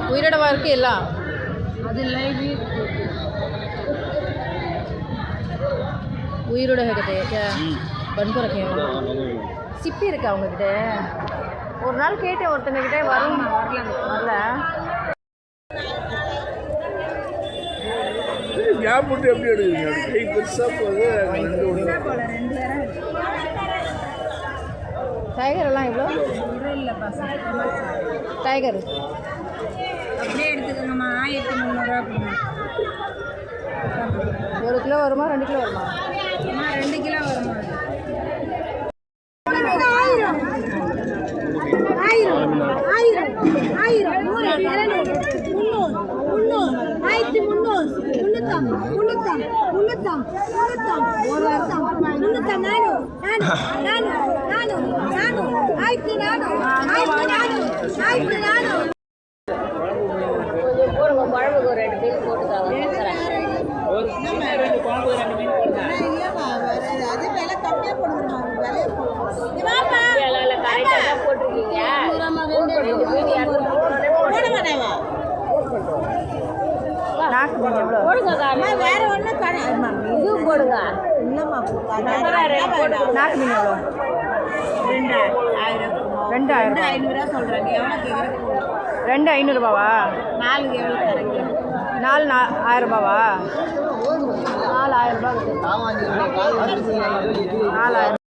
உயிரோடவா இருக்கு எல்லாம் उईरोड है कहते क्या बन को रखे हैं सिप्पी இருக்கா உங்ககிட்ட ஒரு நாள் கேட்டேன் ஒருத்தங்ககிட்ட வரும் வரல கேப் போட்டு எப்படி எடுக்குறீங்க கை பெருசா போகுது டைகர் எல்லாம் இவ்வளோ டைகர் அப்படியே எடுத்துக்கோங்கம்மா 1300 ஒரு கிலோ வருமா 2 கிலோ வருமா 2 கிலோ வருமா 1000 குழம்புக்கு ஒரு 2 பீஸ் போட்டுக்காங்க வேற ஒண்ணு இது போடுங்க இல்லம்மா நாக்கு மீன் எவ்வளோ 2500 சொல்றேன் எவ்வளவு 2 500 ரூபாவா 4 எவ்வளவு தரீங்க 4 1000 ரூபாவா 4000 ரூபாய் 4000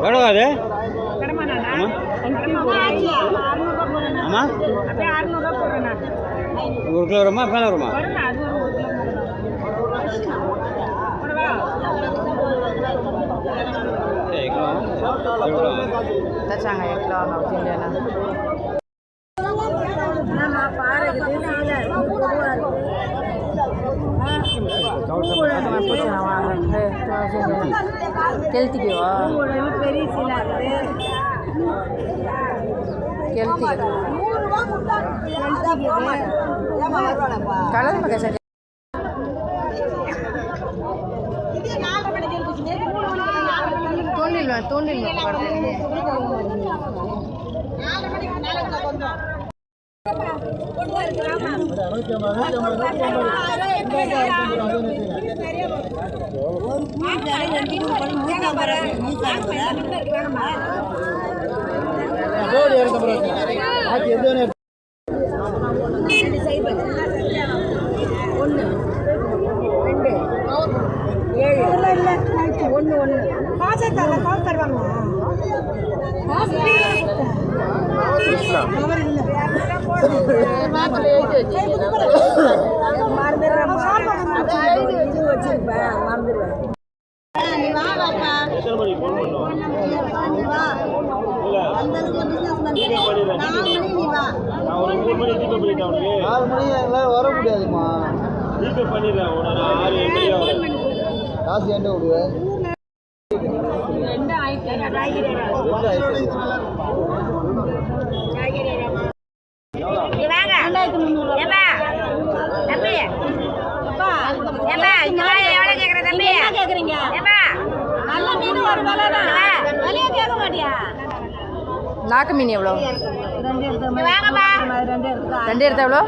எவ்வளோ அது ஒரு கிலோ வருமா மேலே வருமா தச்சாங்க 1 கிலோ கெளுத்திக்குவா பெரிய சீலா கலர் कैसे तोंडिल में पकड़ते हैं வர முடியாதுமா காசு என்ன விடுவேன் நாக்கு மீன் எவ்வளோ 2 எடுத்தா எவ்வளோ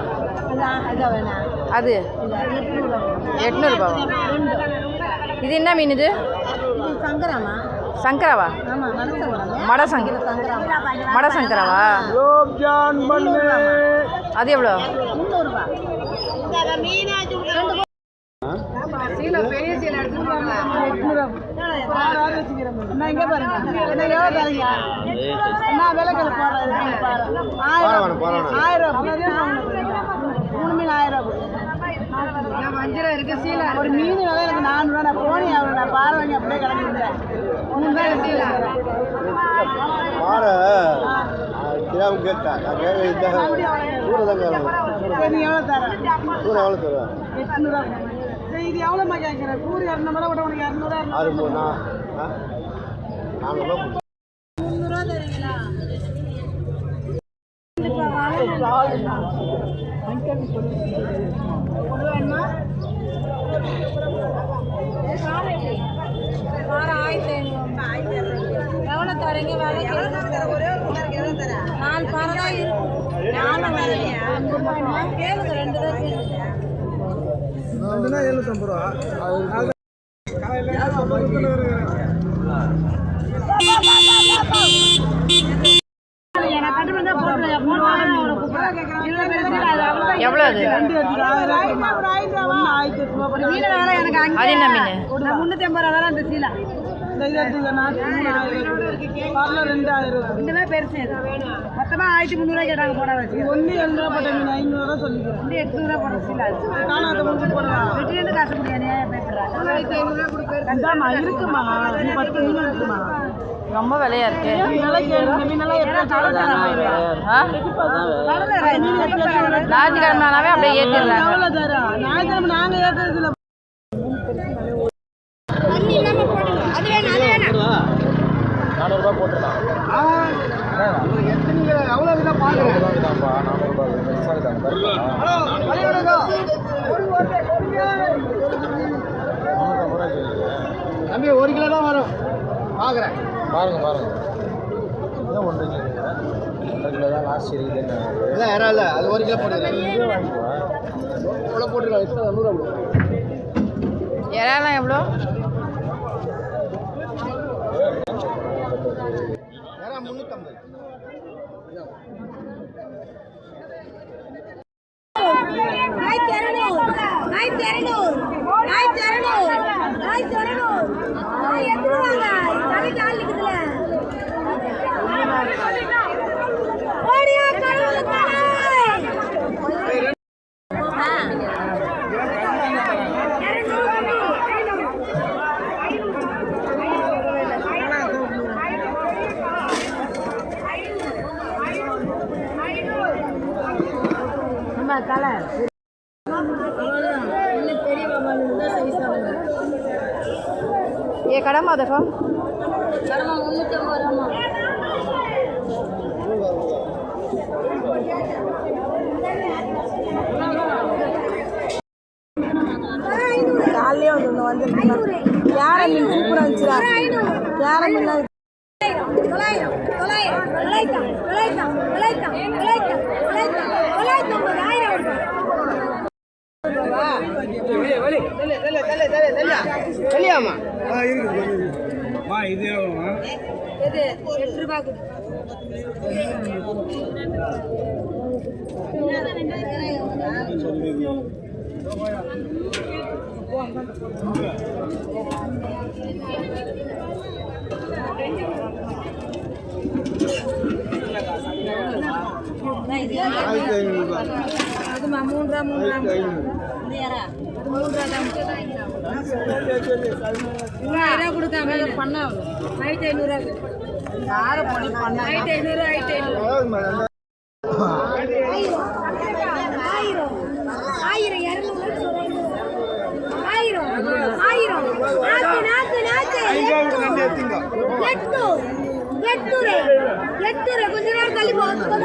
அது 800 ரூபாவா இது என்ன மீன் இது சங்கராவா மட சங்கராவா அது எவ்வளோ 300 ரூபாய் சீலை பெரிய சீலை எடுத்துருவாங்க அண்ணா இங்கே பாருங்க என்ன எவ்வளோ பாருங்க அண்ணா விலைகள் போடுறது பாருங்க 1000 3 மீன் 1000 வஞ்சிரம் இருக்கு சீலை ஒரு மீன் விலை எனக்கு 400 நான் போனேன் நான் பாறை வாங்கி அப்படியே கிளம்பி விட்டேன் 3 சீலை அவன் கேட்டான் நான் கேட்க கூட தான் கேட்கலாம் நீ எவ்வளோ தர கூட எவ்வளோ தருவேன் 800 சரி இது எவ்வளோம்மா கேட்குறேன் கூறு 200 விட உனக்கு 200 ஆறு மூணா நானூறுபா 300 தரீங்களா எவ்வளோ தரீங்க வேலை ஒரே நாலு பாறை தான் இருக்கும் கேளுங்க 2 தான் அதுனா 750 ரூபா எவ்வளோ அது அது என்ன மீன் 350 ரூபா அந்த சீலா இந்த இது இந்த பெருசு மொத்தமாக 1300 கேட்டாங்க போட வச்சு 700 போட்ட மீன் 500 தான் சொல்லிக்கிறேன் 800 போட சீலா காணாத முடிச்சு போடலாம் வெட்டிலேருந்து காசு முடியாது பேசுகிறேன் இருக்குமா 10 மீன் இருக்குமா ரொம்ப விலையா இருக்கு. ஞாயிற்றுக்கிழமைனாவே அப்படியே ஏற்றிடலாம். ஞாயிற்றுக்கிழமை நாங்கள் ஏற்றுறதுல $400 போட்டுருக்கான் எத்தனை எவ்வளோ தான் பார்க்குறேன் தம்பி 1 கிலோ தான் வரும் பார்க்குறேன் பாருங்க இன்னும் 1 கிலோ தான் லாஸ்ட் இருக்குது இல்லை யாரும் இல்லை அது 1 கிலோ போட்டுருக்கேன் எவ்வளோ போட்டுருக்கேன் எக்ஸ்ட்ரா 100 இறாலாம் எவ்வளோ? இறா 350. ये कड़म देखो காலையே வந்து கேர மீன் சூப்பராக இருந்துச்சுடா கேர மீன் இது 8 ரூபாய் அதுமா 3 ரூபா கொடுக்காம பண்ண நைட் 500 யாரும் பண்ணி பண்ண நைட் 500 கொஞ்ச நேரம் தள்ளி போ இருக்கா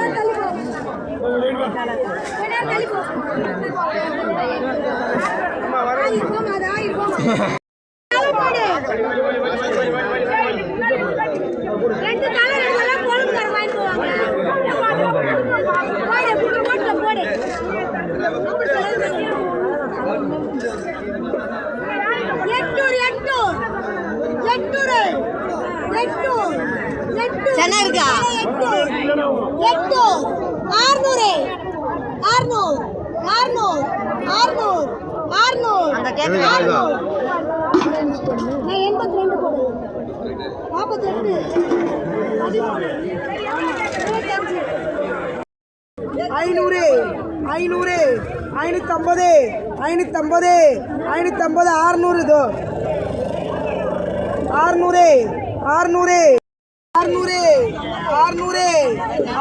600 600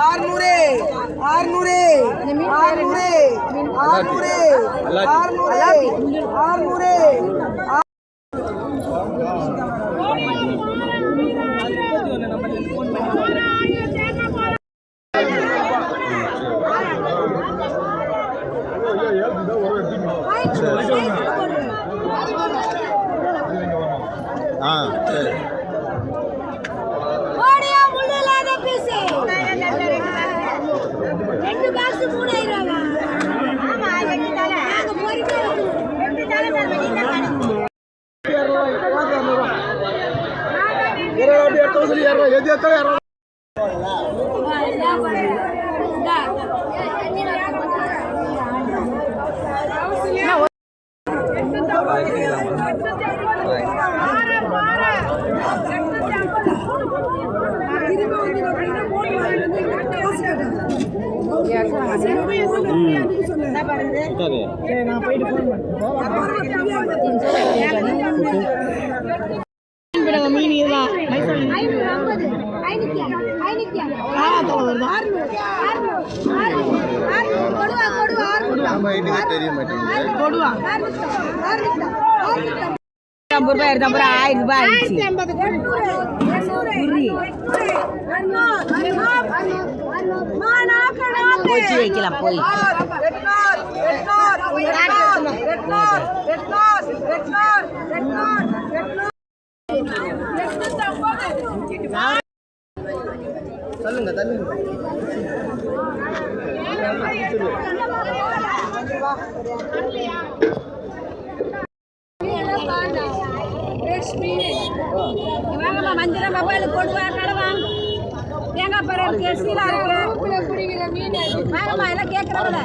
600 600 ஆ சரி மீன் இதுதான் நம்ம வீட்டுக்கு தெரிய மாட்டேங்குது கொடுவா 50 ரூபாய் 1000 ரூபாய் போச்சு வைக்கலாம் போய் தள்ளுங்க தள்ளுங்க மஞ்சள் மொபைல் கொடுவா கடவா தேங்காய் பறை இருக்கு சீலா இருக்கு வாங்கம்மா எல்லாம் கேட்கறவங்கள